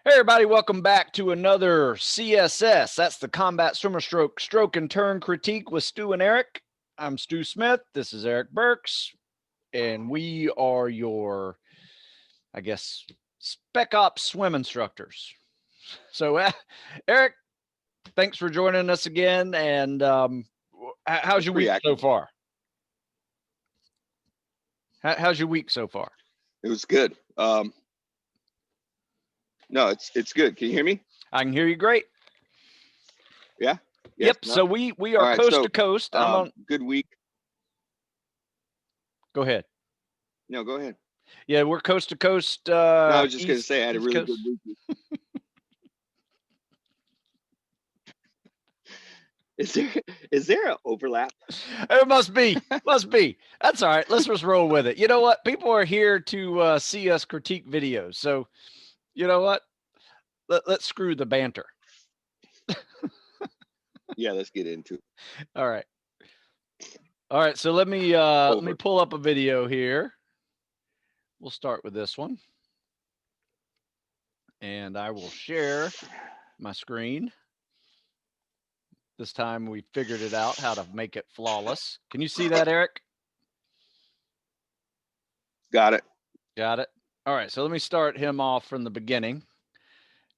Hey everybody, welcome back to another CSS. That's the Combat Swimmer Stroke and Turn Critique with Stu and Eric. I'm Stu Smith. This is Arik Burks. And we are your, I guess, Spec Ops swim instructors. So, Eric, thanks for joining us again. And how's your week so far? How's your week so far? It was good. No, it's good. Can you hear me? I can hear you great. Yeah. Yes, yep. No? So we are right, coast to coast. I'm on good week. Go ahead. No, go ahead. Yeah, we're coast to coast. No, I was just going to say I had a really good week. Is there an overlap? It must be. Must be. That's all right. Let's just roll with it. You know what? People are here to see us critique videos. So, you know what? Let's screw the banter. Yeah, let's get into it. All right. All right. So let me pull up a video here. We'll start with this one. And I will share my screen. This time we figured it out how to make it flawless. Can you see that, Eric? Got it. Got it. All right. So let me start him off from the beginning.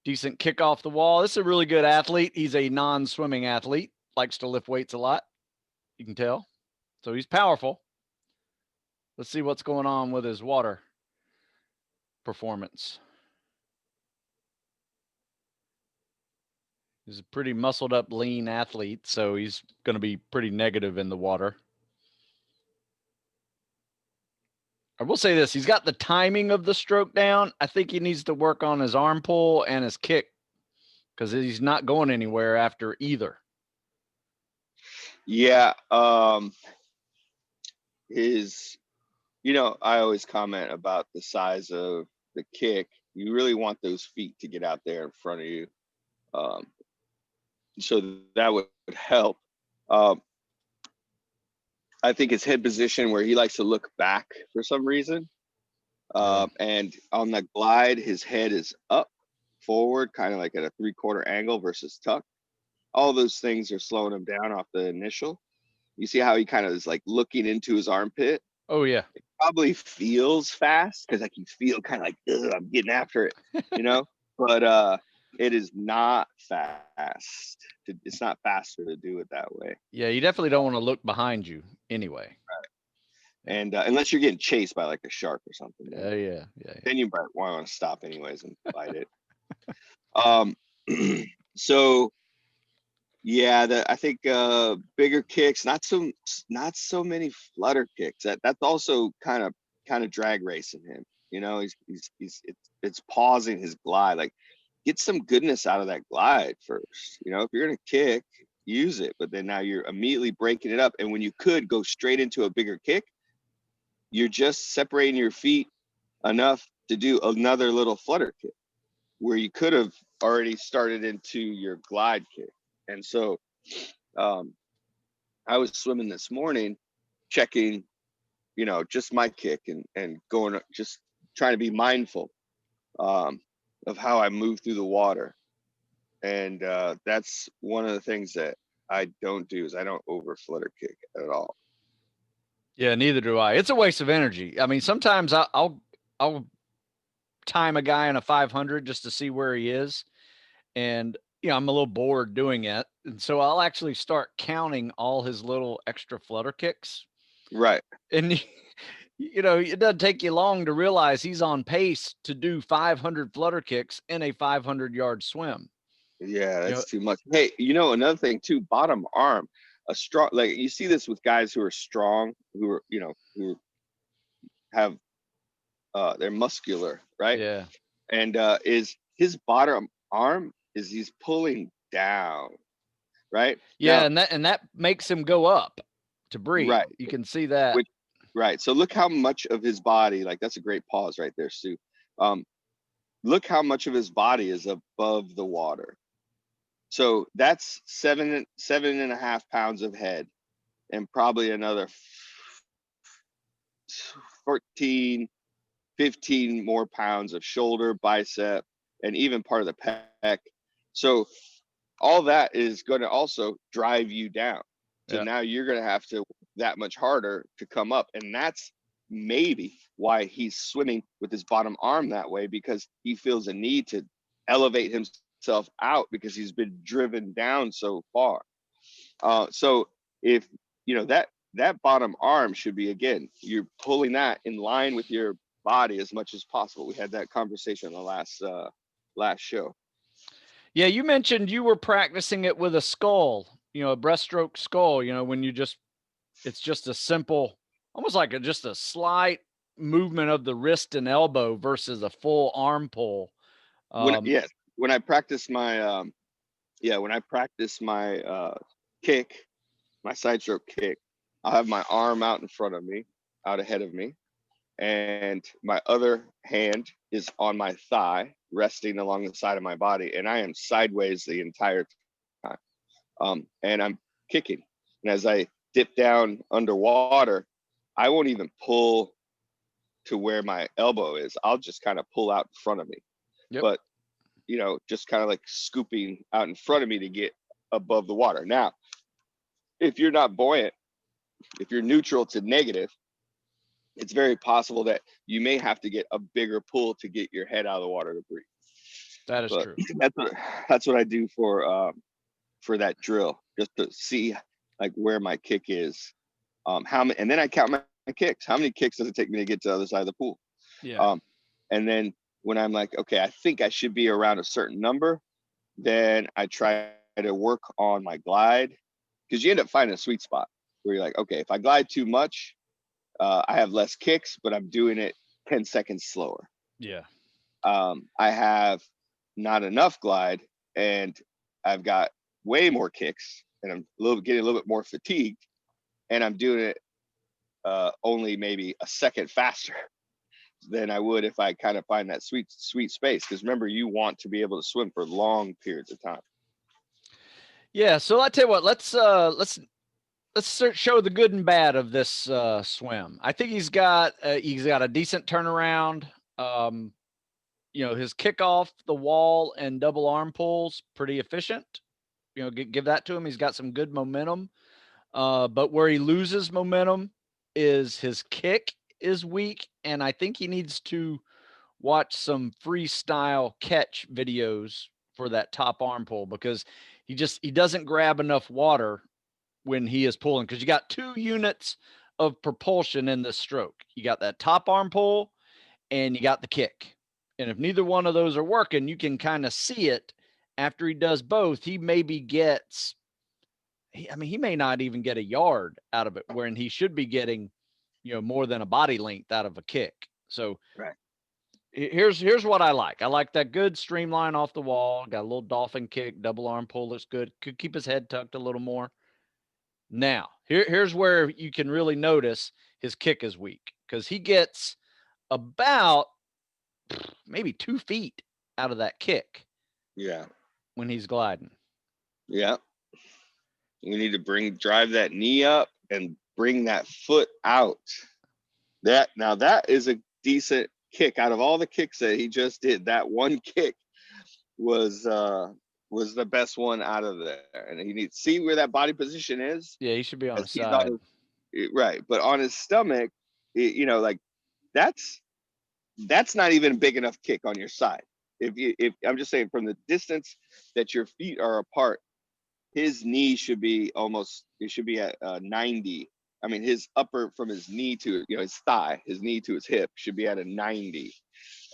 Decent kick off the wall. This is a really good athlete. He's a non-swimming athlete. Likes to lift weights a lot. You can tell. So he's powerful. Let's see what's going on with his water performance. He's a pretty muscled up, lean athlete, so he's going to be pretty negative in the water. I will say this, he's got the timing of the stroke down. I think he needs to work on his arm pull and his kick because he's not going anywhere after either. Yeah. I always comment about the size of the kick. You really want those feet to get out there in front of you. So that would help. I think his head position where he likes to look back for some reason. And on the glide, his head is up, forward, kind of like at a 3/4 angle versus tuck. All those things are slowing him down off the initial. You see how he kind of is like looking into his armpit? Oh, yeah. It probably feels fast because like you feel kind of like, I'm getting after it, but it is not fast. It's not faster to do it that way. Yeah, you definitely don't want to look behind you anyway. Right. And unless you're getting chased by like a shark or something. Yeah. Then you might want to stop anyways and fight it. So yeah, I think bigger kicks, not so many flutter kicks. That's also kind of drag racing him. It's pausing his glide. Like, get some goodness out of that glide first. If you're gonna kick, use it, but then now you're immediately breaking it up. And when you could go straight into a bigger kick, you're just separating your feet enough to do another little flutter kick where you could have already started into your glide kick. And so I was swimming this morning, checking, just my kick and going, just trying to be mindful of how I move through the water. And that's one of the things that I don't do is I don't over flutter kick at all. Yeah, neither do I. It's a waste of energy. I mean, sometimes I'll time a guy in a 500 just to see where he is. And, I'm a little bored doing it. And so I'll actually start counting all his little extra flutter kicks. Right. And, it doesn't take you long to realize he's on pace to do 500 flutter kicks in a 500-yard swim. Yeah, that's too much. Hey, another thing too, bottom arm, a strong, like you see this with guys who are strong, who have, they're muscular, right? Yeah. And is his bottom arm, he's pulling down, right? Yeah, now, and that makes him go up to breathe. Right. You can see that. Right. So look how much of his body, like that's a great pause right there, Stu. Look how much of his body is above the water. So that's 7.5 pounds of head and probably another 14, 15 more pounds of shoulder, bicep, and even part of the pec. So all that is going to also drive you down. So Yeah. now you're going to have to that much harder to come up. And that's maybe why he's swimming with his bottom arm that way, because he feels a need to elevate himself out because he's been driven down so far. So if that bottom arm should be, again, you're pulling that in line with your body as much as possible. We had that conversation on the last show. Yeah, you mentioned you were practicing it with a skull, a breaststroke skull, when it's just a simple, almost like just a slight movement of the wrist and elbow versus a full arm pull. When I practice my kick, my side stroke kick, I'll have my arm out in front of me, out ahead of me, and my other hand is on my thigh, resting along the side of my body, and I am sideways the entire time. And I'm kicking. And as I dip down underwater, I won't even pull to where my elbow is. I'll just kind of pull out in front of me. Yep. But, just kind of like scooping out in front of me to get above the water. Now, if you're not buoyant, if you're neutral to negative, it's very possible that you may have to get a bigger pull to get your head out of the water to breathe. That is true. That's what I do for that drill, just to see like where my kick is. And then I count my kicks. How many kicks does it take me to get to the other side of the pool? Yeah. And then when I'm like, okay, I think I should be around a certain number, then I try to work on my glide, because you end up finding a sweet spot where you're like, okay, if I glide too much, I have less kicks, but I'm doing it 10 seconds slower. Yeah. I have not enough glide, and I've got way more kicks, and I'm getting a little bit more fatigued, and I'm doing it only maybe a second faster than I would if I kind of find that sweet space. Because remember, you want to be able to swim for long periods of time. Yeah. So I tell you what, let's show the good and bad of this swim. I think he's got a decent turnaround. His kickoff the wall and double arm pulls pretty efficient. Give that to him. He's got some good momentum. But where he loses momentum is his kick is weak, and I think he needs to watch some freestyle catch videos for that top arm pull, because he doesn't grab enough water when he is pulling, because you got 2 units of propulsion in this stroke. You got that top arm pull and you got the kick. And if neither one of those are working, you can kind of see it after he does both. He maybe gets, he may not even get a yard out of it, when he should be getting, more than a body length out of a kick. So right. Here's what I like. I like that good streamline off the wall. Got a little dolphin kick, double arm pull looks good. Could keep his head tucked a little more. Now, here's where you can really notice his kick is weak, because he gets about maybe 2 feet out of that kick. Yeah. When he's gliding. Yeah. You need to drive that knee up and bring that foot out. That is a decent kick. Out of all the kicks that he just did, that one kick was the best one out of there. And you need to see where that body position is. Yeah, he should be on his side. Right. But on his stomach, like that's not even a big enough kick on your side. If I'm just saying, from the distance that your feet are apart, his knee should be at 90. I mean, his upper, from his knee to his thigh, his knee to his hip, should be at a 90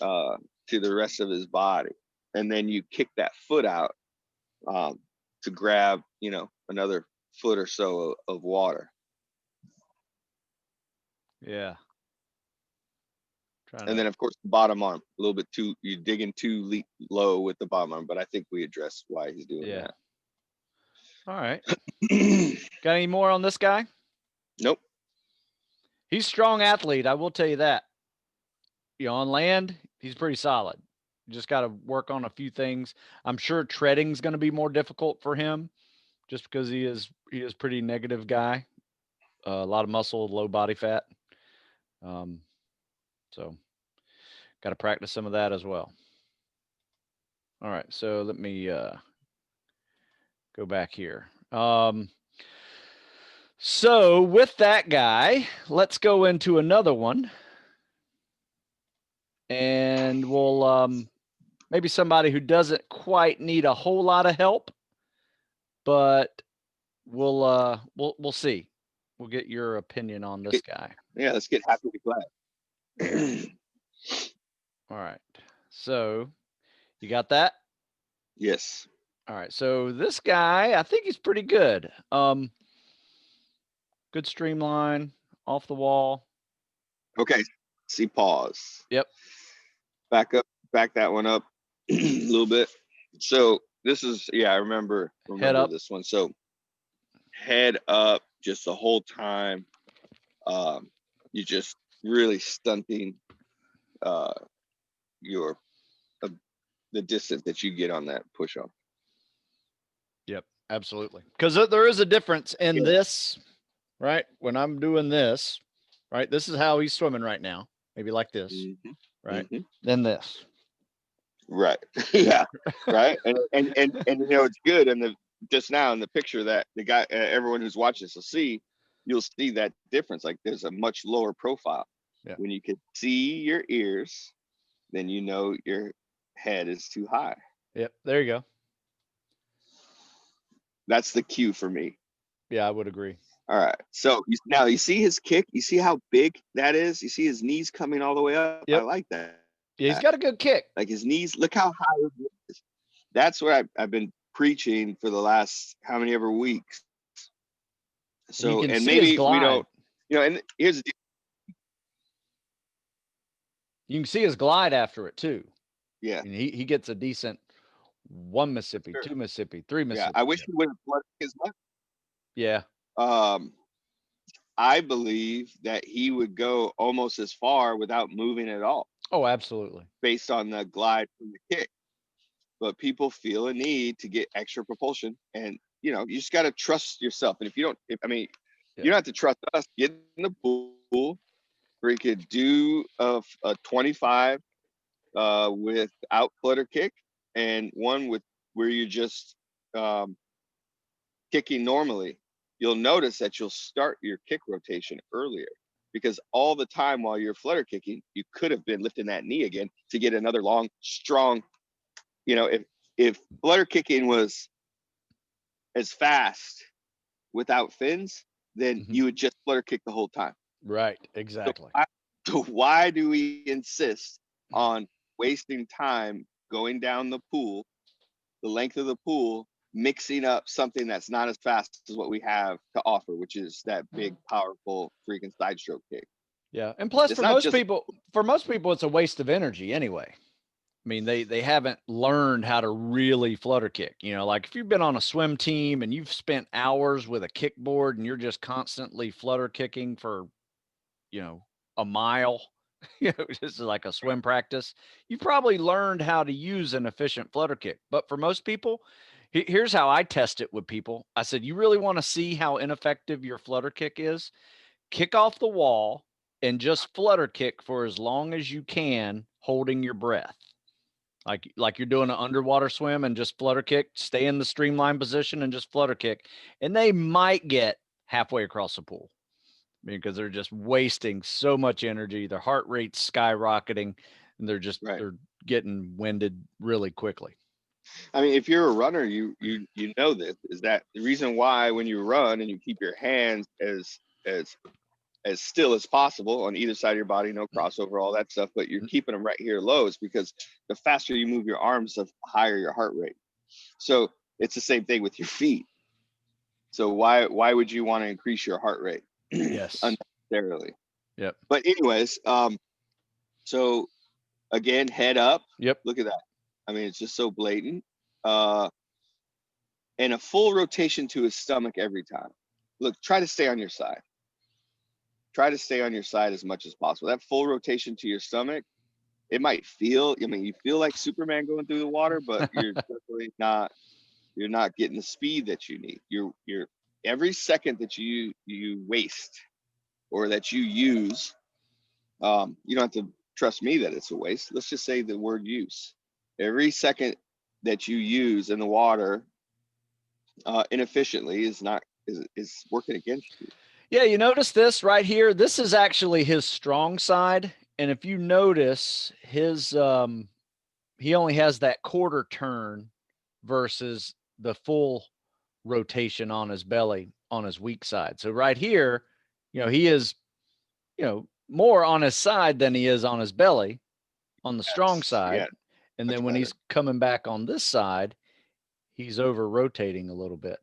to the rest of his body. And then you kick that foot out to grab another foot or so of water. Yeah. And then, of course, the bottom arm, a little bit you're digging too low with the bottom arm, but I think we addressed why he's doing that. All right. Got any more on this guy? Nope. He's a strong athlete, I will tell you that. On land, he's pretty solid. You just got to work on a few things. I'm sure treading's going to be more difficult for him, just because he is pretty negative guy. A lot of muscle, low body fat. So got to practice some of that as well. All right, so let me go back here. So with that guy, let's go into another one. And we'll maybe somebody who doesn't quite need a whole lot of help, but we'll see. We'll get your opinion on this guy. Yeah, let's get happy to glad. All right. So you got that? Yes. All right. So this guy, I think he's pretty good. Good streamline, off the wall. Okay. See, pause. Yep. Back up, back that one up a little bit. So this is, yeah, I remember Head up. this one. So head up just the whole time. You just really stunting your the distance that you get on that push off. Yep, absolutely. Because there is a difference in this, right? When I'm doing this, right? This is how he's swimming right now. Maybe like this, right? Then this. Right. Yeah. Right. And you know, it's good. And just now in the picture that the guy, everyone who's watching this will see, you'll see that difference. Like there's a much lower profile. Yeah. When you can see your ears, then you know your head is too high. Yep. There you go. That's the cue for me. Yeah, I would agree. All right. So now you see his kick. You see how big that is. You see his knees coming all the way up. Yep. I like that. Yeah, he's got a good kick. Like his knees. Look how high his knees is. That's what I've been preaching for the last how many ever weeks. So and maybe we don't, you know. And here's the deal. You can see his glide after it too. Yeah. And he gets a decent 1 Mississippi, sure. 2 Mississippi, 3 Mississippi. Yeah, I wish he would have flooded his much. Yeah. I believe that he would go almost as far without moving at all. Oh, absolutely. Based on the glide from the kick. But people feel a need to get extra propulsion, and you know, you just got to trust yourself. And if you don't, you don't have to trust us. Get in the pool, freaking do a 25 without flutter kick, and one with where you're just kicking normally. You'll notice that you'll start your kick rotation earlier, because all the time while you're flutter kicking, you could have been lifting that knee again to get another long, strong. You know, if flutter kicking was as fast without fins, then you would just flutter kick the whole time. Right, exactly. So why do we insist on wasting time going down the pool, the length of the pool, mixing up something that's not as fast as what we have to offer, which is that big, powerful freaking side stroke kick? Yeah, and plus for most people, it's a waste of energy anyway. I mean, they haven't learned how to really flutter kick. You know, like if you've been on a swim team and you've spent hours with a kickboard and you're just constantly flutter kicking for, you know, a mile, you know, just like a swim practice, you probably learned how to use an efficient flutter kick. But for most people, here's how I test it with people. I said, you really want to see how ineffective your flutter kick is? Kick off the wall and just flutter kick for as long as you can, holding your breath. Like you're doing an underwater swim and just flutter kick, stay in the streamline position and just flutter kick. And they might get halfway across the pool because they're just wasting so much energy. Their heart rate's skyrocketing and they're just, they're getting winded really quickly. I mean, if you're a runner, you know this, is that the reason why when you run and you keep your hands as still as possible on either side of your body, no crossover, all that stuff, but you're keeping them right here low, is because the faster you move your arms, the higher your heart rate. So it's the same thing with your feet. So why would you want to increase your heart rate? Yes. Unnecessarily. Yep. But anyways, so again, head up. Yep. Look at that. I mean, it's just so blatant. And a full rotation to his stomach every time. Look, try to stay on your side. Try to stay on your side as much as possible. That full rotation to your stomach, it might feel, I mean, you feel like Superman going through the water, but you're definitely not, you're not getting the speed that you need. You're every second that you waste or that you use, you don't have to trust me that it's a waste. Let's just say the word use. Every second that you use in the water inefficiently is working against you. Yeah, you notice this right here? This is actually his strong side. And if you notice, his he only has that quarter turn versus the full rotation on his belly on his weak side. So right here, he is, more on his side than he is on his belly on the strong side. Yeah, and much then when better. he's coming back on this side, he's over rotating a little bit.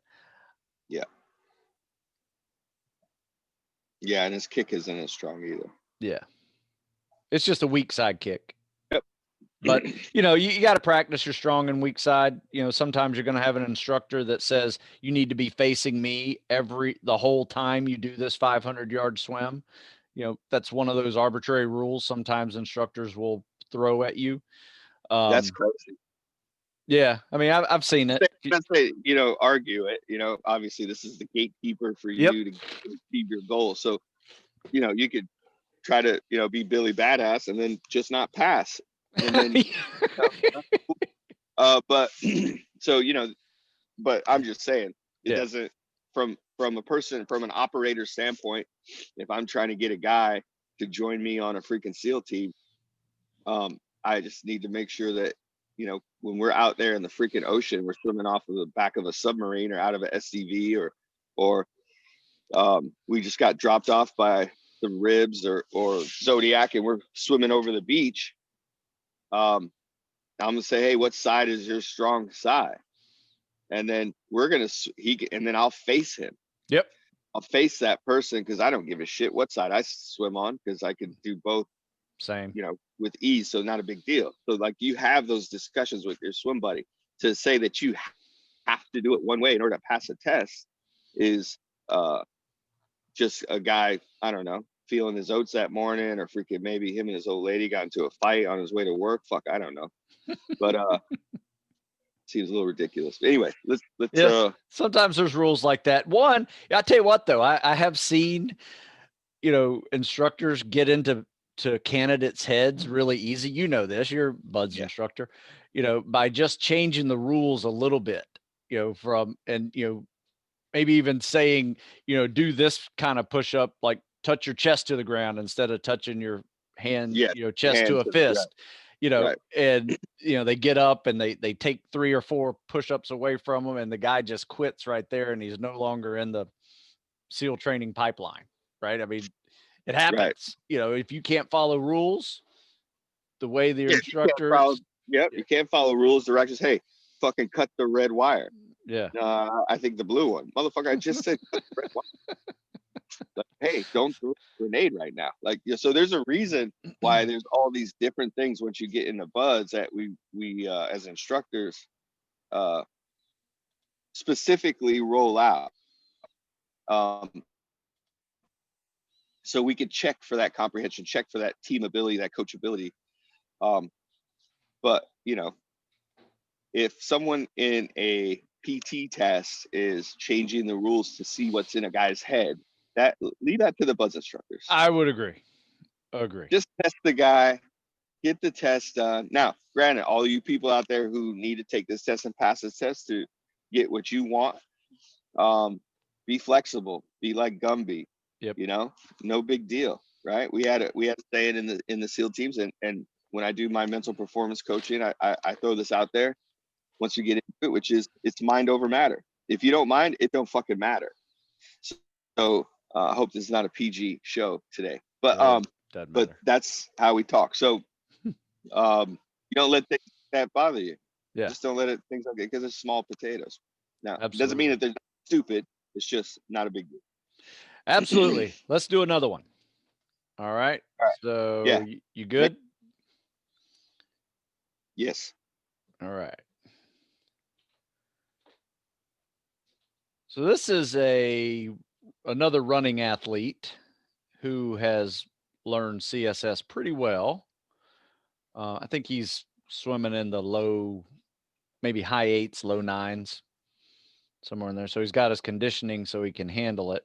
Yeah. Yeah, and his kick isn't as strong either. Yeah. It's just a weak side kick. Yep. But, you got to practice your strong and weak side. Sometimes you're going to have an instructor that says you need to be facing me the whole time you do this 500-yard swim. That's one of those arbitrary rules sometimes instructors will throw at you. That's crazy. Yeah. I mean, I've seen it. Let's say, argue it. Obviously this is the gatekeeper for you to achieve your goal. So, you could try to, be Billy Badass and then just not pass. And then, but so, but I'm just saying it doesn't from an operator standpoint, if I'm trying to get a guy to join me on a freaking SEAL team, I just need to make sure that, when we're out there in the freaking ocean, we're swimming off of the back of a submarine or out of an SCV or we just got dropped off by some ribs or Zodiac and we're swimming over the beach. I'm gonna say, hey, what side is your strong side? And then and then I'll face him. Yep. I'll face that person because I don't give a shit what side I swim on because I can do both. Same. With ease, so not a big deal. So like you have those discussions with your swim buddy. To say that you have to do it one way in order to pass a test is just a guy, I don't know, feeling his oats that morning, or freaking maybe him and his old lady got into a fight on his way to work. Fuck, I don't know. But seems a little ridiculous. But anyway, let's sometimes there's rules like that. One, I tell you what though, I have seen instructors get into candidates' heads really easy. This, you're Bud's instructor, by just changing the rules a little bit, maybe even saying, do this kind of push up, like touch your chest to the ground instead of touching your hand, chest to a fist, right. And, they get up and they take 3 or 4 push-ups away from them and the guy just quits right there and he's no longer in the SEAL training pipeline. Right. I mean, it happens, right. If you can't follow rules, the way the instructor, you can't follow rules, directions. Hey, fucking cut the red wire. Yeah. I think the blue one, motherfucker. I just said cut the red wire. Like, hey, don't throw a grenade right now. Like, so there's a reason why there's all these different things once you get into buds that we as instructors specifically roll out. So we could check for that comprehension, check for that team ability, that coachability. But if someone in a PT test is changing the rules to see what's in a guy's head, leave that to the buzz instructors. I would agree. Just test the guy, get the test done. Now, granted, all you people out there who need to take this test and pass this test to get what you want, be flexible, be like Gumby. Yep. No big deal, right? We had a saying in the SEAL teams, and when I do my mental performance coaching, I throw this out there once you get into it, which is it's mind over matter. If you don't mind, it don't fucking matter. So I hope this is not a PG show today, but that's how we talk. So you don't let things that bother you. Yeah. Just don't let things okay because it's small potatoes. Now, it doesn't mean that they're stupid. It's just not a big deal. Absolutely. Let's do another one. All right. So you good? Yes. All right. So this is another running athlete who has learned CSS pretty well. I think he's swimming in the low, maybe high 8s, low 9s, somewhere in there. So he's got his conditioning so he can handle it.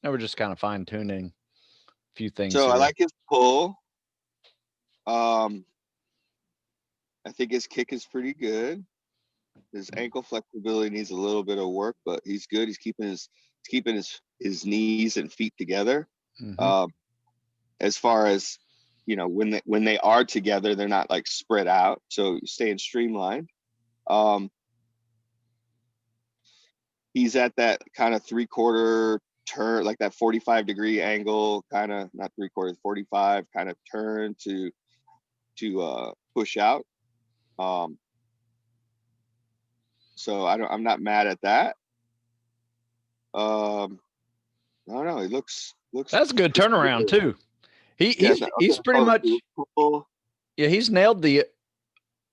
Now we're just kind of fine tuning a few things. So here. I like his pull. I think his kick is pretty good. His ankle flexibility needs a little bit of work, but he's good. He's keeping his knees and feet together. Mm-hmm. As far as, you know, when they are together, they're not like spread out, so staying streamlined. He's at that kind of 3/4 turn, like that 45-degree angle, kind of, not 3/4, 45 kind of turn to push out. So I'm not mad at that. I don't know. He looks That's a good turnaround too. Yeah, He's pretty much, yeah, he's nailed the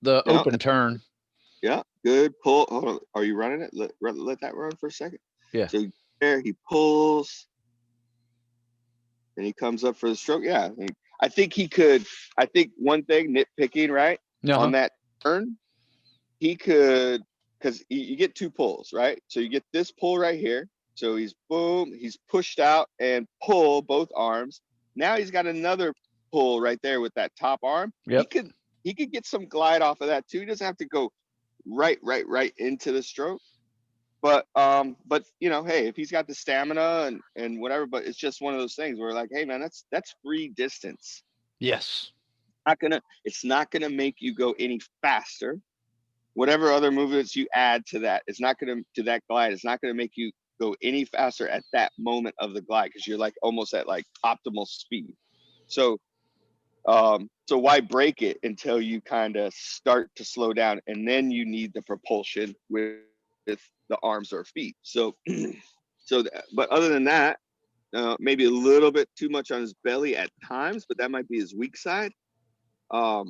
open turn. Yeah, good pull. Hold on. Are you running it? Let that run for a second. Yeah. So there he pulls, and he comes up for the stroke. Yeah, I think he could. I think one thing, nitpicking, right, on that turn, he could, because you get two pulls, right? So you get this pull right here. So he's boom, he's pushed out and pull both arms. Now he's got another pull right there with that top arm. Yep. He could get some glide off of that too. He doesn't have to go right into the stroke. But you know, hey, if he's got the stamina and whatever, but it's just one of those things where, like, hey man, that's free distance. Yes. It's not gonna make you go any faster. Whatever other movements you add to that, it's not gonna, to that glide, it's not gonna make you go any faster at that moment of the glide, because you're like almost at like optimal speed. So so why break it until you kind of start to slow down, and then you need the propulsion with the arms or feet. So but other than that, maybe a little bit too much on his belly at times, but that might be his weak side. Yeah,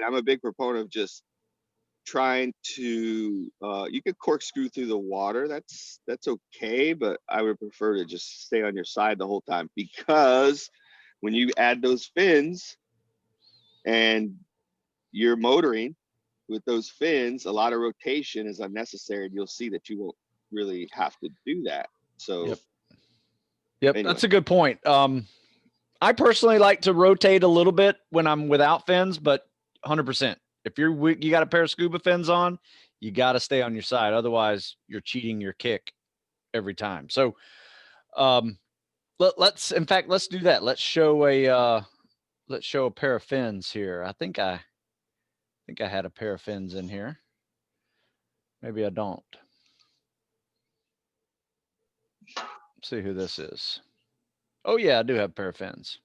I'm a big proponent of just trying to, you could corkscrew through the water. That's okay, but I would prefer to just stay on your side the whole time, because when you add those fins and you're motoring with those fins, a lot of rotation is unnecessary, and you'll see that you won't really have to do that. So yep, anyway. That's a good point. I personally like to rotate a little bit when I'm without fins, but 100%. If you got a pair of scuba fins on, you got to stay on your side. Otherwise, you're cheating your kick every time. So let's do that. Let's show a pair of fins here. I think I had a pair of fins in here. Maybe I don't. Let's see who this is. Oh yeah, I do have a pair of fins.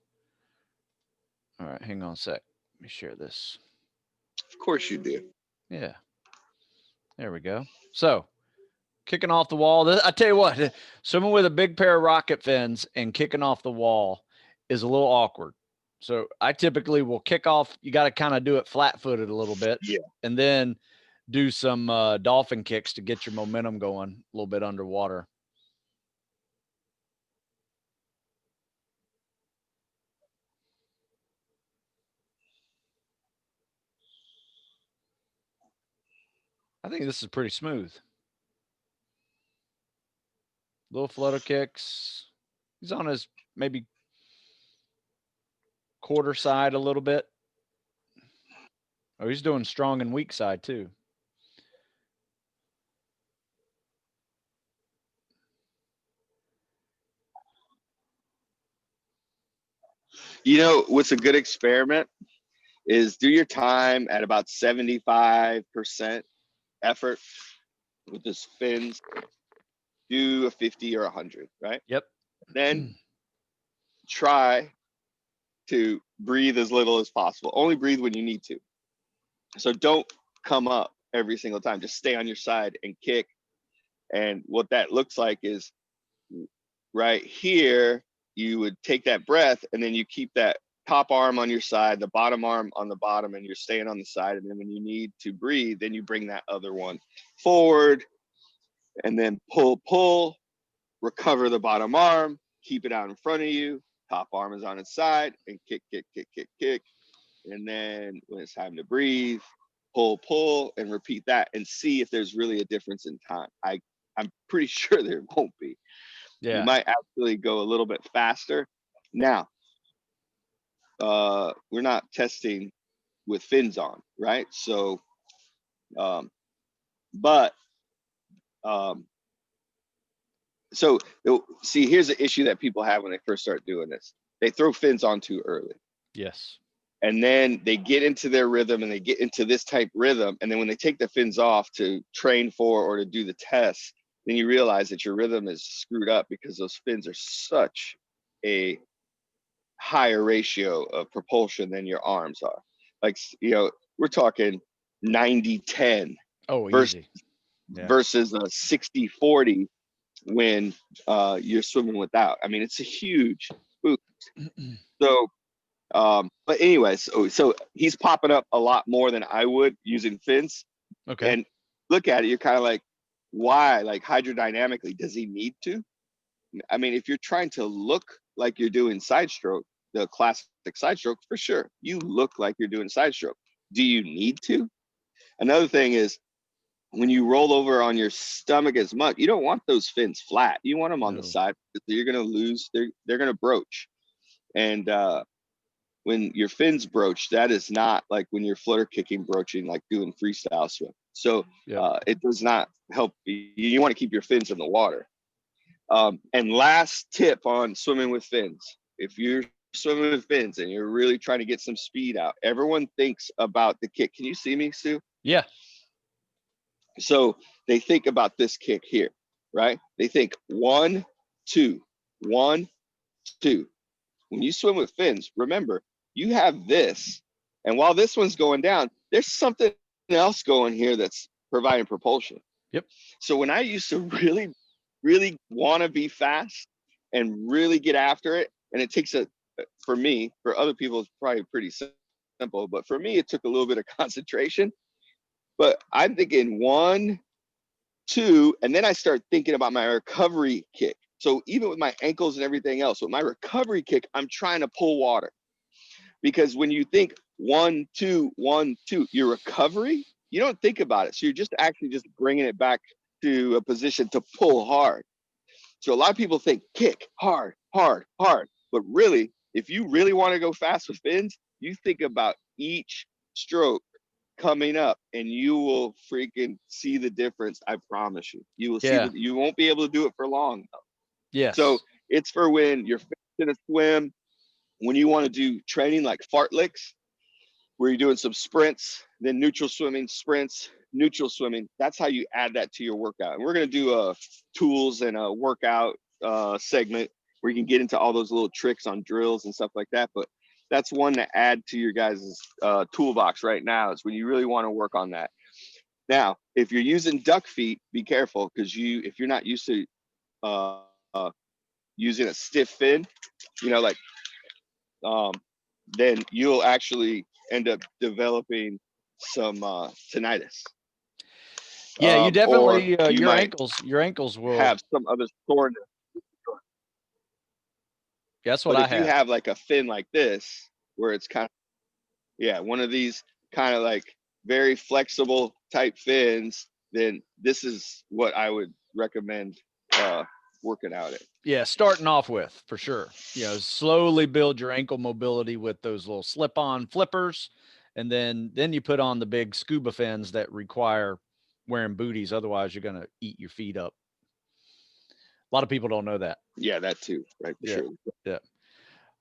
All right, hang on a sec. Let me share this. Of course you do. Yeah. There we go. So, kicking off the wall. I tell you what, someone with a big pair of rocket fins and kicking off the wall is a little awkward. So I typically will kick off. You got to kind of do it flat-footed a little bit, yeah, and then do some dolphin kicks to get your momentum going a little bit underwater. I think this is pretty smooth. Little flutter kicks. He's on his maybe quarter side a little bit. Oh, he's doing strong and weak side too. You know what's a good experiment is do your time at about 75% effort with the fins. Do a 50 or 100, right? Yep. Then try to breathe as little as possible. Only breathe when you need to. So don't come up every single time. Just stay on your side and kick. And what that looks like is right here, you would take that breath, and then you keep that top arm on your side, the bottom arm on the bottom, and you're staying on the side. And then when you need to breathe, then you bring that other one forward, and then pull, recover the bottom arm, keep it out in front of you, top arm is on its side, and kick. And then when it's time to breathe, pull, and repeat that, and see if there's really a difference in time. I'm pretty sure there won't be. Yeah. You might actually go a little bit faster. Now, we're not testing with fins on, right? So But so see, here's the issue that people have when they first start doing this. They throw fins on too early. Yes. And then they get into their rhythm and they get into this type rhythm. And then when they take the fins off to train for or to do the test, then you realize that your rhythm is screwed up because those fins are such a higher ratio of propulsion than your arms are. Like, you know, we're talking 90-10 Oh, versus, easy. Yeah. versus a 60-40 when you're swimming without. I mean, it's a huge boost. So, but anyways, so he's popping up a lot more than I would using fins. Okay. And look at it, you're kind of like, why? Like hydrodynamically, does he need to? I mean, if you're trying to look like you're doing side stroke, the classic side stroke, for sure, you look like you're doing side stroke. Do you need to? Another thing is when you roll over on your stomach as much, you don't want those fins flat. You want them on the side because you're going to lose. They're going to broach. And when your fins broach, that is not like when you're flutter kicking broaching, like doing freestyle swim. So it does not help. You want to keep your fins in the water. And last tip on swimming with fins, if you're swimming with fins and you're really trying to get some speed out, everyone thinks about the kick. Can you see me, Stu? Yeah. So they think about this kick here, right? They think 1, 2, 1, 2. When you swim with fins, remember, you have this. And while this one's going down, there's something else going here that's providing propulsion. Yep. So when I used to really, really want to be fast and really get after it, and it takes for me, for other people, it's probably pretty simple, but for me, it took a little bit of concentration. But I'm thinking 1, 2, and then I start thinking about my recovery kick. So even with my ankles and everything else, with my recovery kick, I'm trying to pull water. Because when you think 1, 2, 1, 2, your recovery, you don't think about it. So you're just actually just bringing it back to a position to pull hard. So a lot of people think kick, hard, hard, hard. But really, if you really want to go fast with fins, you think about each stroke coming up and you will freaking see the difference. I promise you. You will see that you won't be able to do it for long though. Yes. So it's for when you're in a swim, when you want to do training like fartlicks, where you're doing some sprints, then neutral swimming, sprints, neutral swimming. That's how you add that to your workout. And we're going to do a tools and a workout segment where you can get into all those little tricks on drills and stuff like that. But that's one to add to your guys' toolbox right now is when you really want to work on that. Now, if you're using duck feet, be careful because if you're not used to using a stiff fin, you know, like then you'll actually end up developing some tinnitus. Yeah, you definitely you your might ankles will have some other soreness. That's what but I if you have like a fin like this, where it's kind of one of these kind of like very flexible type fins, then this is what I would recommend working out at. Yeah, starting off with for sure. You know, slowly build your ankle mobility with those little slip-on flippers, and then you put on the big scuba fins that require wearing booties. Otherwise, you're going to eat your feet up. A lot of people don't know that. Yeah, that too, right? For sure. Yeah.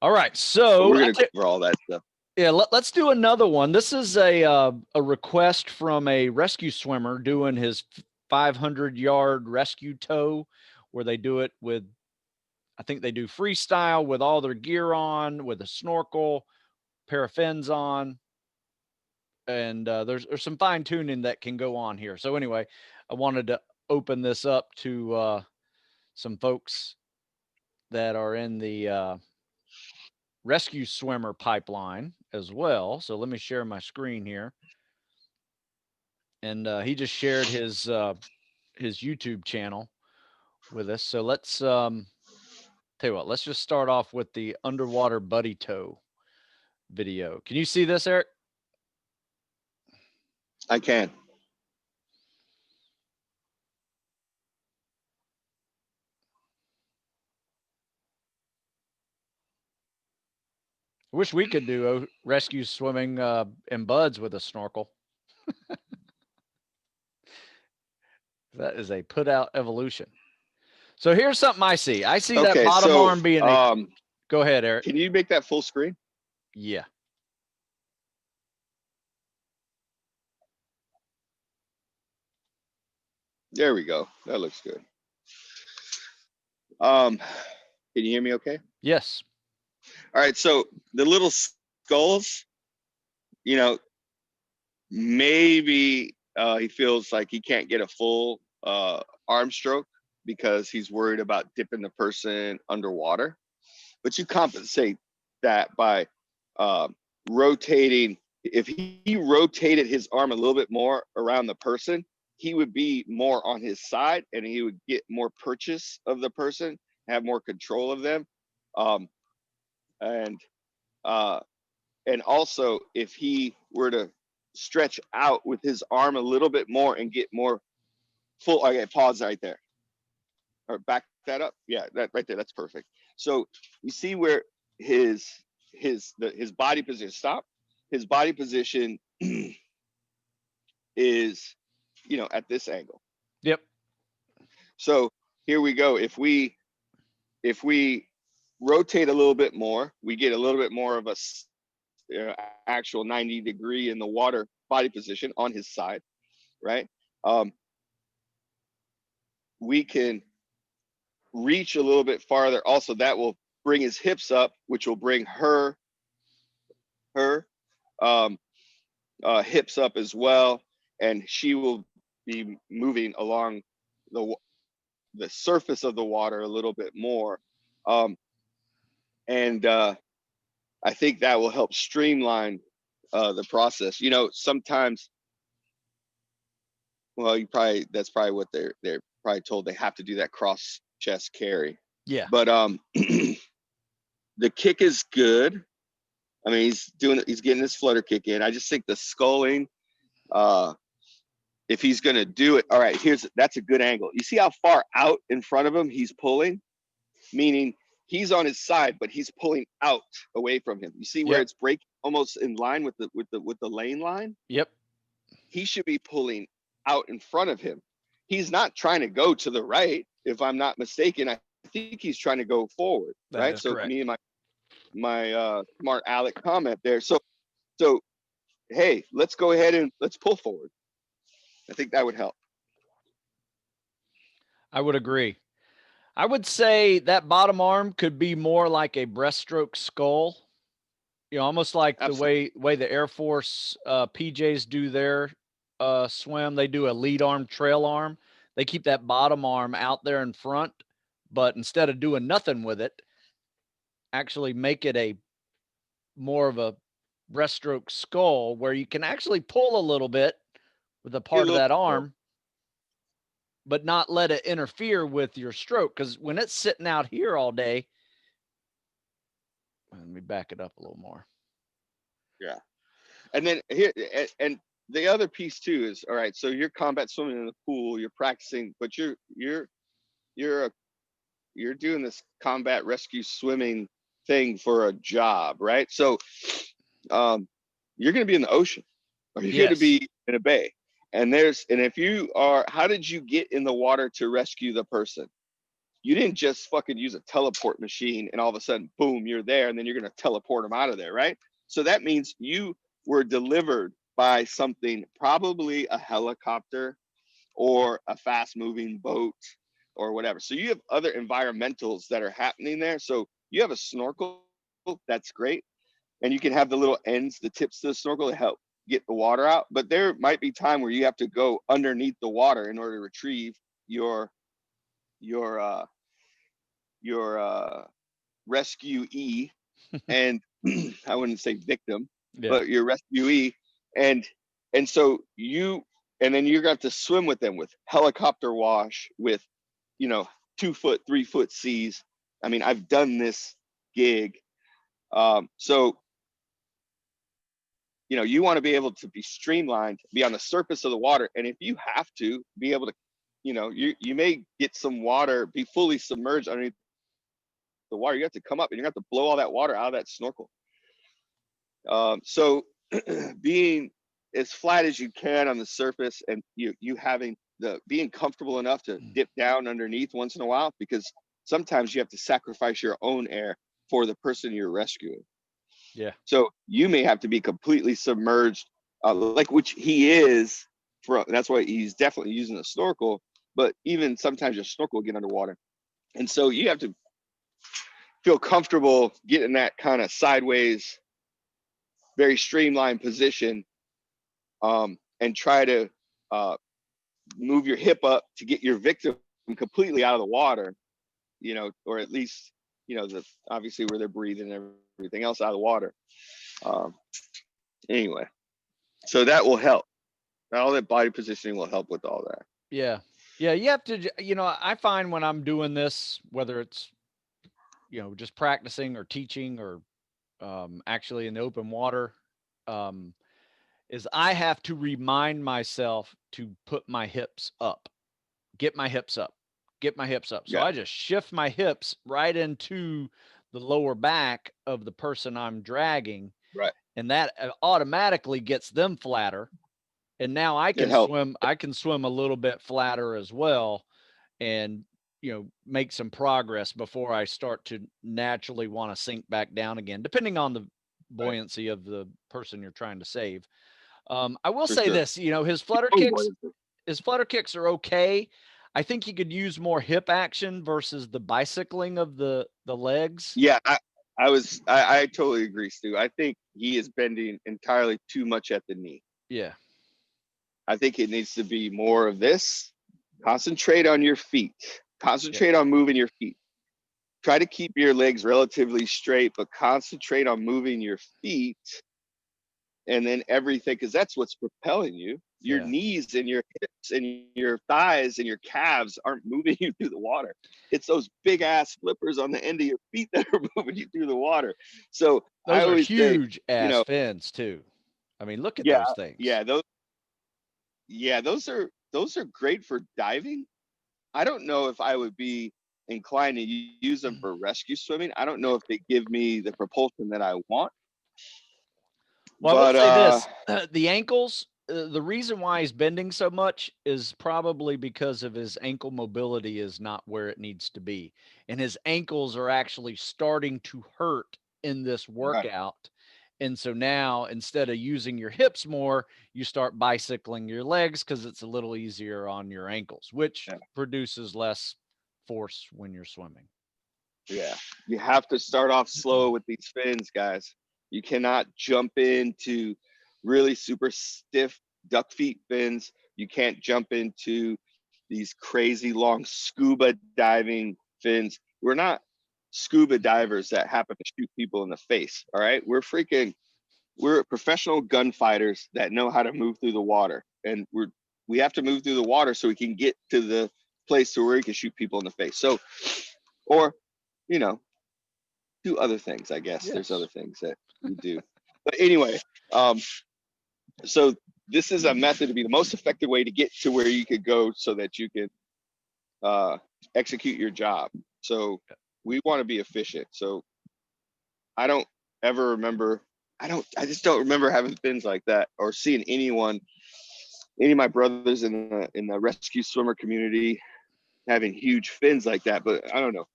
All right, so but we're going to cover all that stuff. Yeah, let's do another one. This is a request from a rescue swimmer doing his 500-yard rescue tow, where they do it with, I think they do freestyle with all their gear on, with a snorkel, pair of fins on, and there's some fine tuning that can go on here. So anyway, I wanted to open this up to some folks that are in the rescue swimmer pipeline as well. So let me share my screen here. And he just shared his YouTube channel with us. So let's tell you what, let's just start off with the underwater buddy tow video. Can you see this, Eric? I can. I wish we could do rescue swimming in buds with a snorkel. That is a put out evolution. So here's something I see. I see that Okay, bottom so arm being a. Go ahead, Eric. can you make that full screen? Yeah. There we go. That looks good. Can you hear me okay? Yes. All right, so the little skulls, you know, maybe he feels like he can't get a full arm stroke because he's worried about dipping the person underwater. But you compensate that by rotating. If he rotated his arm a little bit more around the person, he would be more on his side and he would get more purchase of the person, have more control of them. Um, and also if he were to stretch out with his arm a little bit more and get more full, okay, pause right there. Or back that up. Yeah, that right there, that's perfect. So you see where his body position, stop. His body position is, at this angle. Yep. So here we go. If we rotate a little bit more, we get a little bit more of a actual 90 degree in the water body position on his side, right? We can reach a little bit farther. Also, that will bring his hips up, which will bring her hips up as well, and she will be moving along the surface of the water a little bit more, and I think that will help streamline the process. Sometimes, well, that's probably what they're probably told they have to do, that cross chest carry. Yeah. But the kick is good. I mean, he's getting his flutter kick in. I just think the sculling, if he's gonna do it, all right, that's a good angle. You see how far out in front of him he's pulling? Meaning he's on his side, but he's pulling out away from him. You see where it's breaking almost in line with the lane line? Yep. He should be pulling out in front of him. He's not trying to go to the right, if I'm not mistaken. I think he's trying to go forward, right? So correct. me and my smart Alec comment there. So hey, let's go ahead and let's pull forward. I think that would help. I would agree. I would say that bottom arm could be more like a breaststroke skull, almost like Absolutely. the way the Air Force PJs do their swim. They do a lead arm, trail arm. They keep that bottom arm out there in front, but instead of doing nothing with it, actually make it a more of a breaststroke skull where you can actually pull a little bit with a part of that arm, but not let it interfere with your stroke. Because when it's sitting out here all day, let me back it up a little more. Yeah. And then here, and the other piece too is, all right, so you're combat swimming in the pool, you're practicing, but you're doing this combat rescue swimming thing for a job, right? So you're going to be in the ocean, or you're going to be in a bay. And if you are, how did you get in the water to rescue the person? You didn't just fucking use a teleport machine and all of a sudden, boom, you're there, and then you're going to teleport them out of there, right? So that means you were delivered by something, probably a helicopter or a fast moving boat or whatever. So you have other environmentals that are happening there. So you have a snorkel, that's great. And you can have the little ends, the tips to the snorkel to help get the water out. But there might be time where you have to go underneath the water in order to retrieve your rescuee, and I wouldn't say victim, but your rescuee, and so and then you're going to have to swim with them with helicopter wash, with 2 foot, 3 foot seas. I mean, I've done this gig, so you want to be able to be streamlined, be on the surface of the water, and if you have to be able to, you may get some water, be fully submerged underneath the water. You have to come up and you have to blow all that water out of that snorkel. So being as flat as you can on the surface, and you having being comfortable enough to dip down underneath once in a while, because sometimes you have to sacrifice your own air for the person you're rescuing. Yeah. So you may have to be completely submerged, like which he is. That's why he's definitely using a snorkel. But even sometimes your snorkel will get underwater, and so you have to feel comfortable getting that kind of sideways, very streamlined position, and try to move your hip up to get your victim completely out of the water, or at least, obviously where they're breathing and everything else out of the water. Anyway, so that will help. All that body positioning will help with all that. Yeah. Yeah. You have to, I find when I'm doing this, whether it's, just practicing or teaching or actually in the open water, is I have to remind myself to put my hips up, get my hips up, get my hips up. So Yeah. I just shift my hips right into the lower back of the person I'm dragging. Right. And that automatically gets them flatter. And now I can swim a little bit flatter as well, and make some progress before I start to naturally want to sink back down again, depending on the buoyancy of the person you're trying to save. I will say this, his flutter kicks are okay. I think he could use more hip action versus the bicycling of the legs. Yeah, I totally agree, Stu. I think he is bending entirely too much at the knee. Yeah. I think it needs to be more of this. Concentrate on your feet. Concentrate on moving your feet. Try to keep your legs relatively straight, but concentrate on moving your feet, and then everything, because that's what's propelling you. Your knees and your hips and your thighs and your calves aren't moving you through the water. It's those big ass flippers on the end of your feet that are moving you through the water. So those I are always huge ass fins too. I mean, look at those things. Those are great for diving. I don't know if I would be inclined to use them for rescue swimming. I don't know if they give me the propulsion that I want. Well, I will say this: the ankles. The reason why he's bending so much is probably because of his ankle mobility is not where it needs to be, and his ankles are actually starting to hurt in this workout. Right. And so now, instead of using your hips more, you start bicycling your legs because it's a little easier on your ankles, which produces less force when you're swimming. Yeah, you have to start off slow with these fins, guys. You cannot jump into really super stiff duck feet fins. You can't jump into these crazy long scuba diving fins. We're not scuba divers that happen to shoot people in the face. All right. We're professional gunfighters that know how to move through the water. And we have to move through the water so we can get to the place where we can shoot people in the face. So, or, do other things, I guess. Yes. There's other things that you do. But anyway, so this is a method to be the most effective way to get to where you could go so that you can execute your job. So we want to be efficient. So I don't ever remember, I just don't remember having fins like that or seeing any of my brothers in the rescue swimmer community having huge fins like that. But I don't know.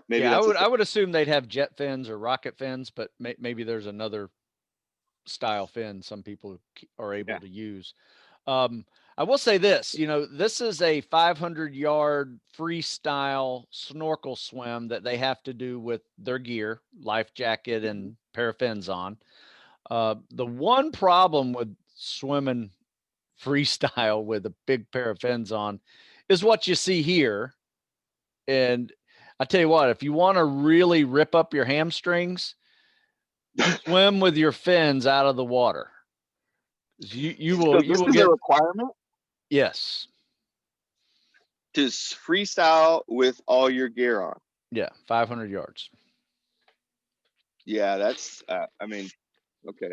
Maybe I would assume they'd have jet fins or rocket fins, but maybe there's another style fin some people are able to use. I will say this, this is a 500-yard freestyle snorkel swim that they have to do with their gear, life jacket and pair of fins on. The one problem with swimming freestyle with a big pair of fins on is what you see here. And I tell you what, if you want to really rip up your hamstrings, swim with your fins out of the water. You will. So this is a requirement. Yes. Just freestyle with all your gear on. Yeah, 500 yards. Yeah, that's. Okay,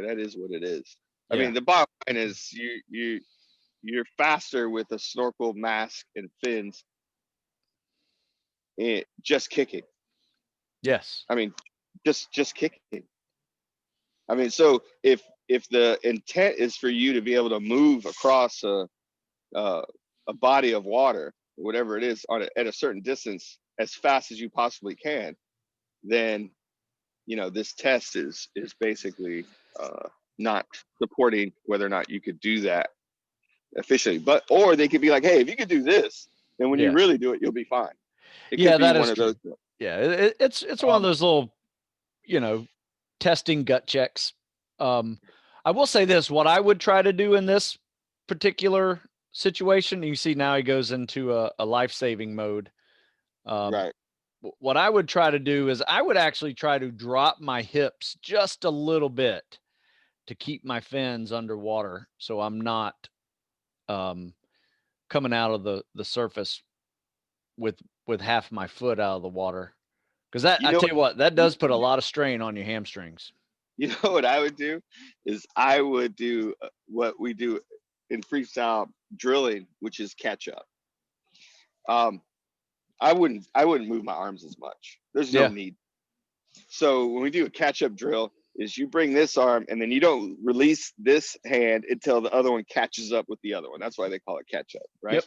that is what it is. I mean, the bottom line is you're faster with a snorkel, mask, and fins. Just kicking. Yes. I mean, just kicking. I mean, so if the intent is for you to be able to move across a a body of water, whatever it is, at a certain distance as fast as you possibly can, then this test is basically not supporting whether or not you could do that efficiently. But or they could be like, hey, if you could do this, then when you really do it, you'll be fine. It Yeah, could be that one is of true. those. Yeah, it's one of those little, testing gut checks. I will say this: what I would try to do in this particular situation, you see now he goes into a life-saving mode. Right. What I would try to do is I would actually try to drop my hips just a little bit to keep my fins underwater, so I'm not coming out of the surface with half my foot out of the water. Because that, You I know, tell you what, that does put a lot of strain on your hamstrings. what I would do is I would do what we do in freestyle drilling, which is catch up. I wouldn't move my arms as much. There's no Yeah. need. So when we do a catch up drill, is you bring this arm and then you don't release this hand until the other one catches up with the other one. That's why they call it catch up, right? Yep.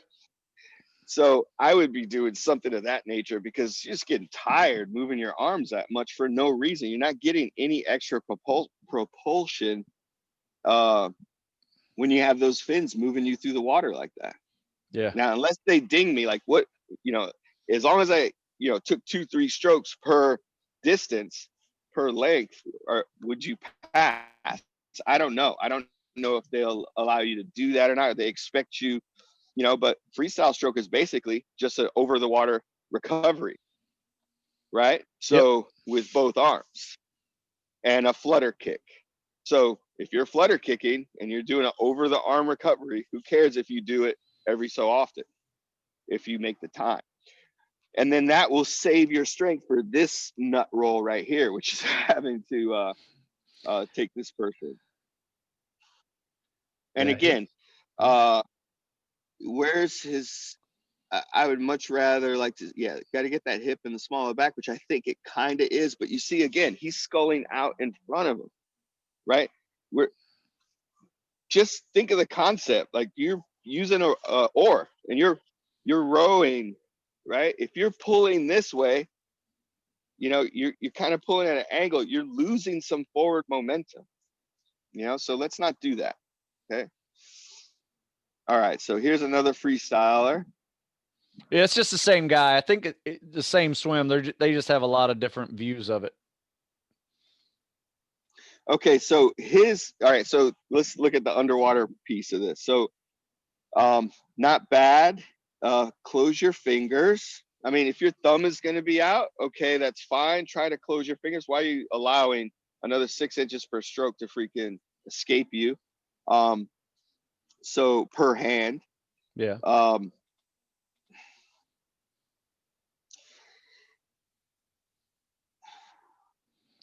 So I would be doing something of that nature because you're just getting tired moving your arms that much for no reason. You're not getting any extra propulsion when you have those fins moving you through the water like that. Yeah. Now, unless they ding me, like what, as long as I, took 2-3 strokes per distance, per length, or would you pass? I don't know. I don't know if they'll allow you to do that or not. Or they expect you, but freestyle stroke is basically just an over the water recovery, right? So with both arms and a flutter kick. So if you're flutter kicking and you're doing an over the arm recovery, who cares if you do it every so often, if you make the time? And then that will save your strength for this nut roll right here, which is having to take this person. And again, where's his? I would much rather like to, got to get that hip in the small of the back, which I think it kind of is. But you see, again, he's sculling out in front of him, right? We're just think of the concept, like you're using a oar and you're rowing, right? If you're pulling this way, you're kind of pulling at an angle. You're losing some forward momentum, so let's not do that. Okay. All right. So here's another freestyler. Yeah, it's just the same guy. I think the same swim. They just have a lot of different views of it. Okay. So all right. So let's look at the underwater piece of this. So not bad. Close your fingers. I mean, if your thumb is going to be out, okay, that's fine. Try to close your fingers. Why are you allowing another 6 inches per stroke to freaking escape you? So per hand. Yeah.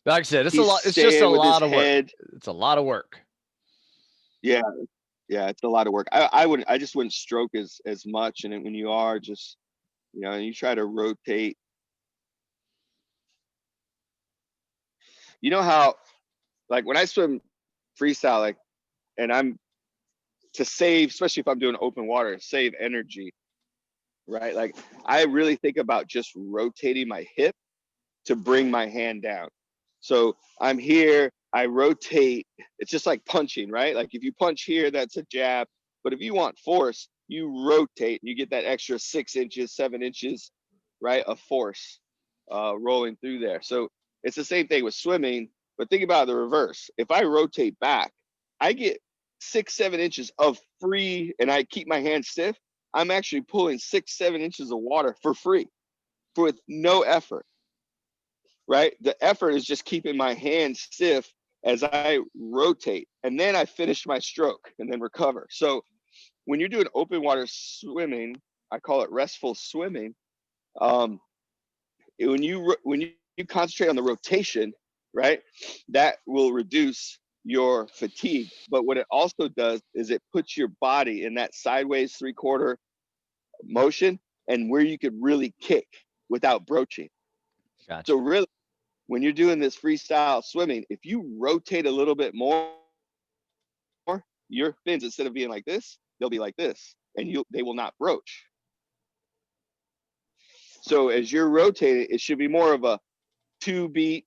Like I said, it's a lot. It's just a lot of work. It's a lot of work. Yeah. Yeah, it's a lot of work. I just wouldn't stroke as much. And when you are just, and you try to rotate. You know how, like when I swim freestyle, like, and I'm to save, especially if I'm doing open water, save energy, right? Like I really think about just rotating my hip to bring my hand down. So I'm here, I rotate. It's just like punching, right? Like if you punch here, that's a jab. But if you want force, you rotate and you get that extra 6 inches, 7 inches, right, of force rolling through there. So it's the same thing with swimming, but think about the reverse. If I rotate back, I get 6-7 inches of free, and I keep my hand stiff. I'm actually pulling 6-7 inches of water for free, with no effort, right? The effort is just keeping my hand stiff as I rotate, and then I finish my stroke and then recover. So when you're doing open water swimming, I call it restful swimming. When you concentrate on the rotation, right, that will reduce your fatigue. But what it also does is it puts your body in that sideways 3/4 motion, and where you could really kick without broaching. Gotcha. So really, when you're doing this freestyle swimming, if you rotate a little bit more, your fins, instead of being like this, they'll be like this. and they will not broach. So as you're rotating, it should be more of a 2 beat.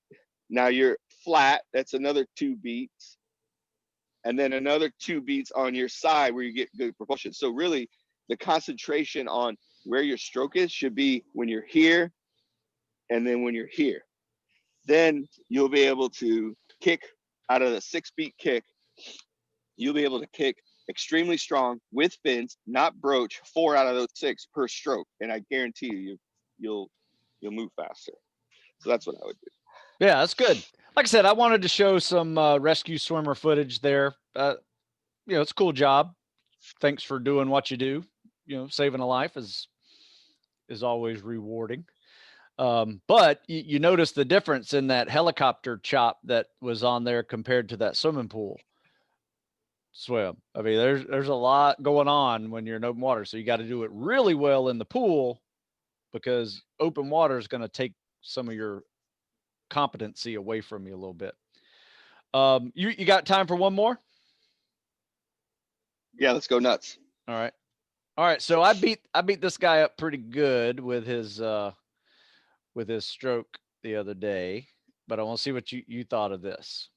Now you're flat. That's another 2 beats. And then another 2 beats on your side where you get good propulsion. So really the concentration on where your stroke is should be when you're here and then when you're here. Then you'll be able to kick out of the 6 beat kick. You'll be able to kick extremely strong with fins, not broach, 4 out of those 6 per stroke. And I guarantee you'll move faster. So that's what I would do. Yeah, that's good. Like I said, I wanted to show some rescue swimmer footage there. It's a cool job. Thanks for doing what you do. Saving a life is always rewarding. But you notice the difference in that helicopter chop that was on there compared to that swimming pool swim. I mean, there's a lot going on when you're in open water. So you got to do it really well in the pool, because open water is going to take some of your competency away from you a little bit. You got time for one more? Yeah, let's go nuts. All right. So I beat this guy up pretty good with his stroke the other day, but I want to see what you thought of this.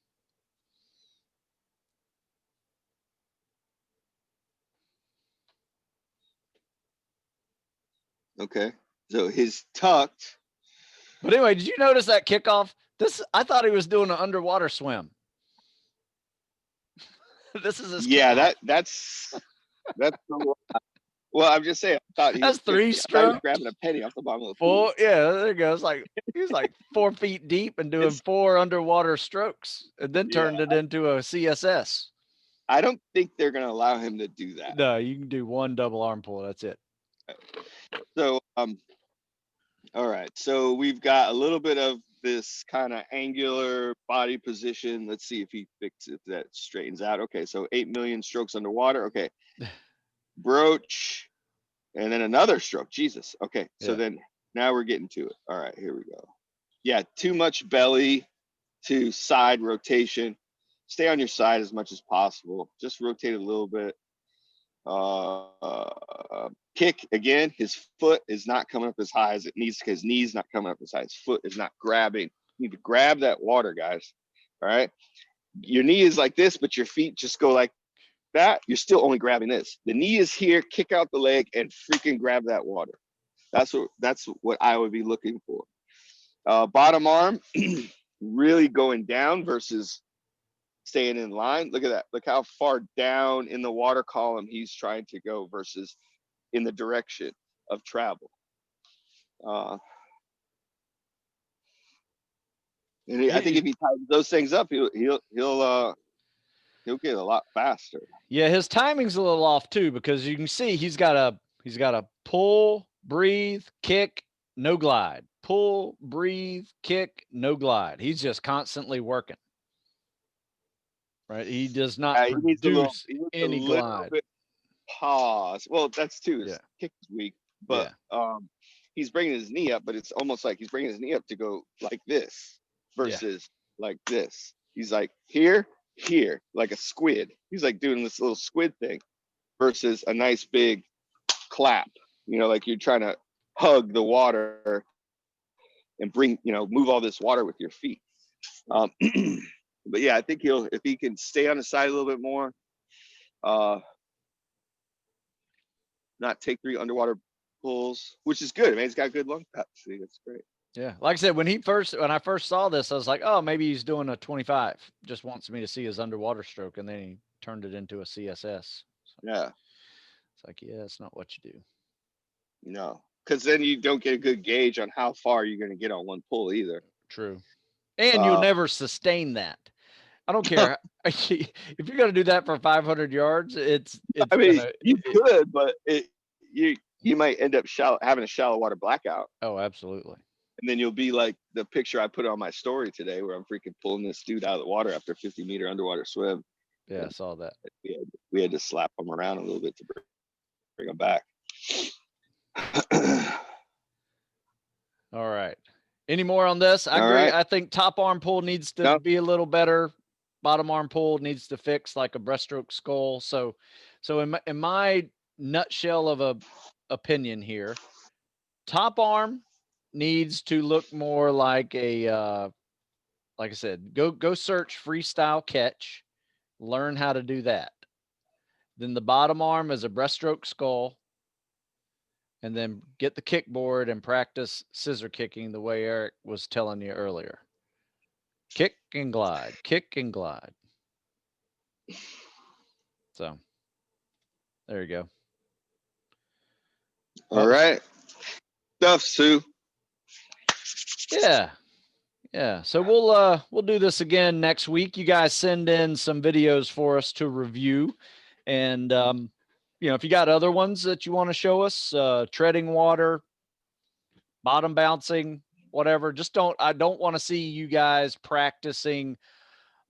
Okay. So his tucked. But anyway, did you notice that kickoff? I thought he was doing an underwater swim. This is his kickoff. Yeah, that's well, I'm just saying, I thought he was 3 strokes. Grabbing a penny off the bottom of the pool. Yeah, there you go. It's like he was like 4 feet deep and doing 4 underwater strokes, and then turned it into a CSS. I don't think they're going to allow him to do that. No, you can do 1 double arm pull. That's it. So, all right. So we've got a little bit of this kind of angular body position. Let's see if that straightens out. Okay. So 8 million strokes underwater. Okay. Broach, and then another stroke. Jesus. Okay. So then now we're getting to it. All right. Here we go. Yeah. Too much belly to side rotation. Stay on your side as much as possible. Just rotate a little bit. Kick again. His foot is not coming up as high as it needs. His knee's not coming up as high. His foot is not grabbing. You need to grab that water, guys. All right. Your knee is like this, but your feet just go like that. You're still only grabbing this. The knee is here. Kick out the leg and freaking grab that water. That's what I would be looking for. Bottom arm really going down versus staying in line. Look at that. Look how far down in the water column he's trying to go versus in the direction of travel. And I think if he tightens those things up, he'll get a lot faster. Yeah, his timing's a little off too, because you can see he's got a pull, breathe, kick, no glide. Pull, breathe, kick, no glide. He's just constantly working. Right, he does not produce any glide. Pause. Well, that's too. His kick is weak, but he's bringing his knee up, but it's almost like he's bringing his knee up to go like this versus like this. He's like here, like a squid. He's like doing this little squid thing versus a nice big clap. Like you're trying to hug the water and bring, move all this water with your feet. But yeah, I think if he can stay on the side a little bit more, not take 3 underwater pulls, which is good. Man, he's got good lung capacity. That's great. Yeah, like I said, when I first saw this, I was like, oh, maybe he's doing a 25. Just wants me to see his underwater stroke, and then he turned it into a CSS. So yeah, it's like, that's not what you do. No, because then you don't get a good gauge on how far you're going to get on one pull either. True, and you'll never sustain that. I don't care if you're going to do that for 500 yards. I mean, you could, but you might end up having a shallow water blackout. Oh, absolutely. And then you'll be like the picture I put on my story today, where I'm freaking pulling this dude out of the water after a 50-meter underwater swim. Yeah, I saw that. We had to slap him around a little bit to bring him back. All right. Any more on this? I agree. Right. I think top arm pull needs to be a little better. Bottom arm pull needs to fix like a breaststroke skull. So in my nutshell of a opinion here. Top arm needs to look more like a, like I said, go search freestyle catch, learn how to do that. Then the bottom arm is a breaststroke scull, and then get the kickboard and practice scissor kicking the way Eric was telling you earlier. Kick and glide, kick and glide. So there you go. All right. Stuff, Sue. Yeah. Yeah. So we'll do this again next week. You guys send in some videos for us to review. And if you got other ones that you want to show us, treading water, bottom bouncing, whatever, I don't want to see you guys practicing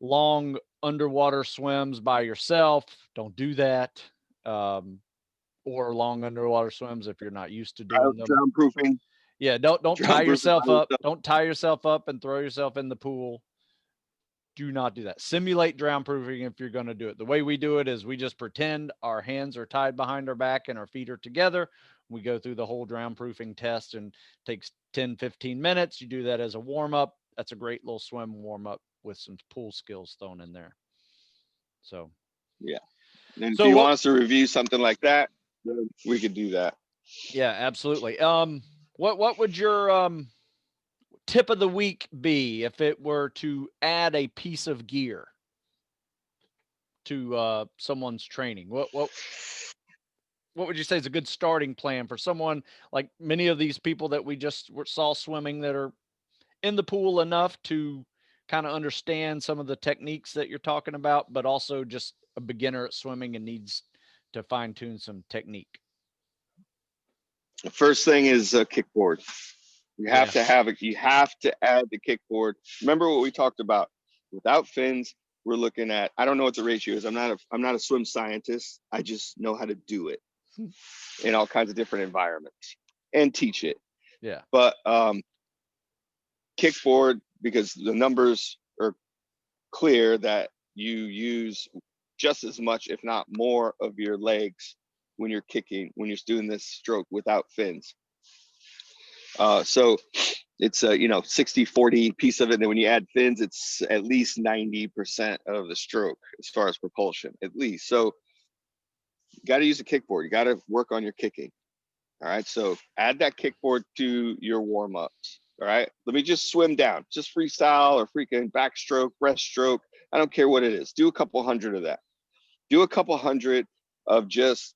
long underwater swims by yourself. Don't do that. Or long underwater swims if you're not used to doing them. Drown proofing. Yeah, don't tie yourself up. Don't tie yourself up and throw yourself in the pool. Do not do that. Simulate drown proofing if you're going to do it. The way we do it is we just pretend our hands are tied behind our back and our feet are together. We go through the whole drown proofing test and it takes 10, 15 minutes. You do that as a warm up. That's a great little swim warm up with some pool skills thrown in there. So, yeah. And if you want us to review something like that, we could do that. Yeah, absolutely. What would your tip of the week be if it were to add a piece of gear to someone's training? What would you say is a good starting plan for someone like many of these people that we just saw swimming that are in the pool enough to kind of understand some of the techniques that you're talking about, but also just a beginner at swimming and needs to fine tune some technique? The first thing is a kickboard. You have to have it. You have to add the kickboard. Remember what we talked about. Without fins, we're looking at, I don't know what the ratio is. I'm not a swim scientist. I just know how to do it in all kinds of different environments and teach it. Yeah. But kickboard, because the numbers are clear that you use just as much, if not more, of your legs when you're kicking, when you're doing this stroke without fins. So it's a 60-40 piece of it. And then when you add fins, it's at least 90% of the stroke as far as propulsion, at least. So you got to use a kickboard. You got to work on your kicking. All right. So add that kickboard to your warm ups. All right. Let me just swim down, just freestyle or freaking backstroke, breaststroke. I don't care what it is. Do a couple hundred of that. Do a couple hundred of just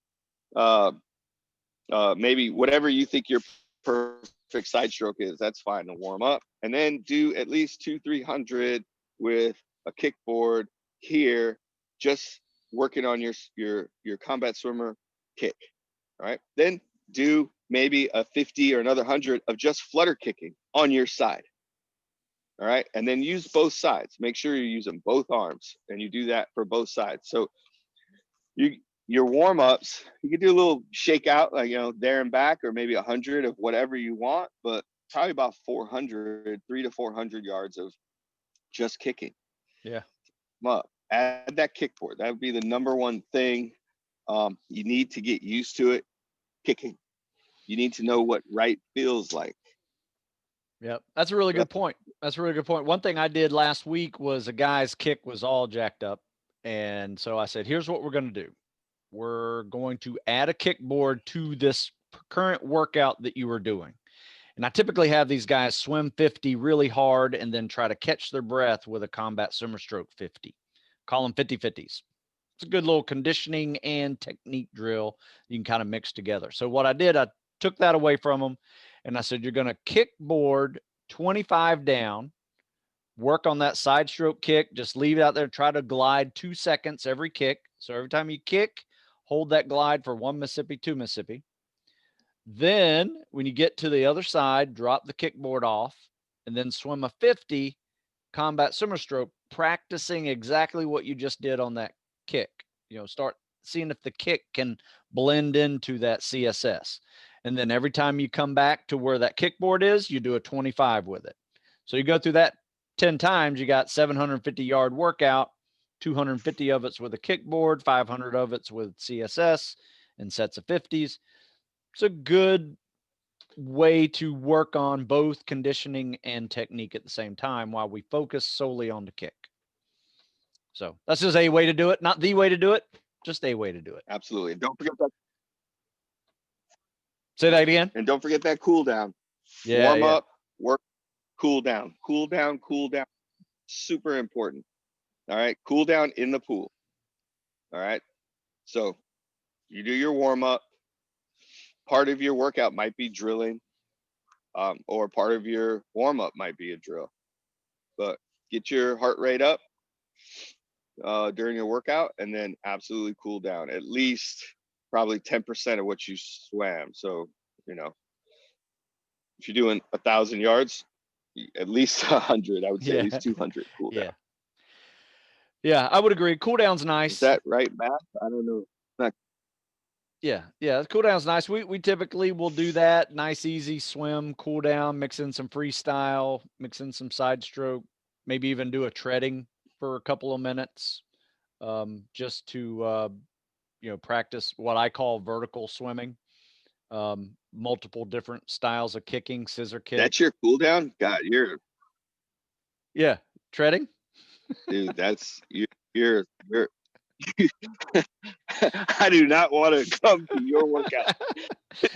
maybe whatever you think your perfect side stroke is. That's fine to warm up. And then do at least 200-300 with a kickboard here, just working on your combat swimmer kick. All right. Then do maybe a 50 or another 100 of just flutter kicking on your side. All right. And then use both sides. Make sure you're using both arms and you do that for both sides. So your warm-ups, you can do a little shakeout, like, there and back, or maybe 100 of whatever you want, but probably about 300 to 400 yards of just kicking. Yeah. Add that kickboard. That would be the number one thing. You need to get used to it. Kicking. You need to know what right feels like. Yep. That's a really good point. One thing I did last week was a guy's kick was all jacked up. And so I said, here's what we're going to do. We're going to add a kickboard to this current workout that you were doing. And I typically have these guys swim 50 really hard and then try to catch their breath with a combat swimmer stroke 50. Call them 50-50s. It's a good little conditioning and technique drill you can kind of mix together. So what I did, I took that away from them and I said, you're going to kickboard 25 down, work on that side stroke kick, just leave it out there, try to glide 2 seconds every kick. So every time you kick, hold that glide for 1 Mississippi, 2 Mississippi. Then when you get to the other side, drop the kickboard off and then swim a 50 combat swimmer stroke, practicing exactly what you just did on that kick. Start seeing if the kick can blend into that CSS. And then every time you come back to where that kickboard is, you do a 25 with it. So you go through that 10 times, you got 750-yard workout, 250 of it's with a kickboard, 500 of it's with CSS, in sets of 50s. It's a good way to work on both conditioning and technique at the same time while we focus solely on the kick. So that's just a way to do it, not the way to do it, just a way to do it. Absolutely. And don't forget that. Say that again. And don't forget that cool down. Yeah, Warm up, work, cool down, cool down, cool down. Super important. All right. Cool down in the pool. All right. So you do your warm up. Part of your workout might be drilling, or part of your warm up might be a drill. But get your heart rate up during your workout, and then absolutely cool down. At least probably 10% of what you swam. So, you know, if you're doing 1,000 yards, at least 100. I would say at least 200 cool down. Yeah, I would agree. Cool down's nice. Is that right, Matt? I don't know. Yeah, cool down's nice. We typically will do that. Nice, easy swim, cool down, mix in some freestyle, mix in some side stroke, maybe even do a treading for a couple of minutes, just to practice what I call vertical swimming. Multiple different styles of kicking, scissor kick. That's your cool down? God, treading. Dude, that's you're I do not want to come to your workout.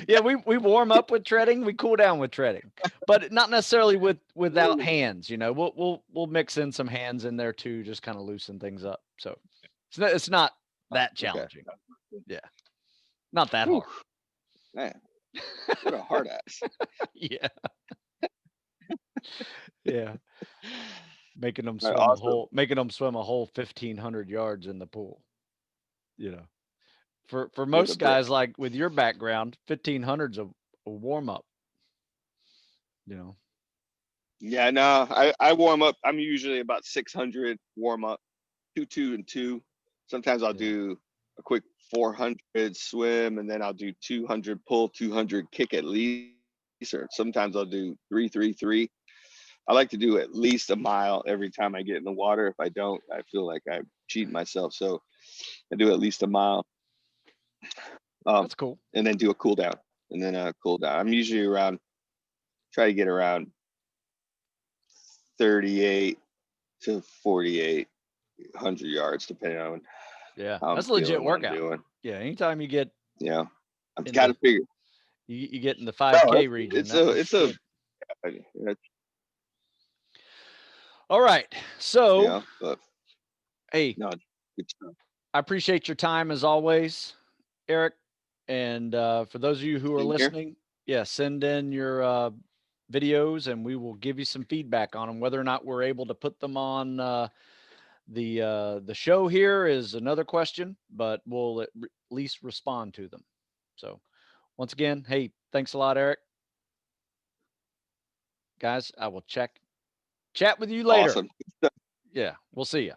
Yeah, we warm up with treading, we cool down with treading, but not necessarily without hands. We'll mix in some hands in there too, just kind of loosen things up. So it's not that challenging. Okay. Yeah, not that hard. Man, what a hard ass. Yeah. Yeah. Making them swim a whole 1,500 yards in the pool. For most guys, like with your background, 1,500's a warm up. Yeah, no, I warm up. I'm usually about 600 warm up, 2 and 2. Sometimes I'll do a quick 400 swim, and then I'll do 200 pull, 200 kick at least, or sometimes I'll do 3-3-3. I like to do at least a mile every time I get in the water. If I don't, I feel like I cheat myself. So I do at least a mile. That's cool. And then do a cool down, and then a cool down. I'm usually try to get around 38 to 4,800 yards, depending on how that's a legit workout. Doing. Yeah, anytime you get I've got to figure you get in the 5K region. All right. So hey, I appreciate your time as always, Eric. And for those of you who are listening, send in your videos and we will give you some feedback on them. Whether or not we're able to put them on the show here is another question, but we'll at least respond to them. So once again, hey, thanks a lot, Eric. Guys, I will chat with you later. Awesome. Yeah, we'll see you.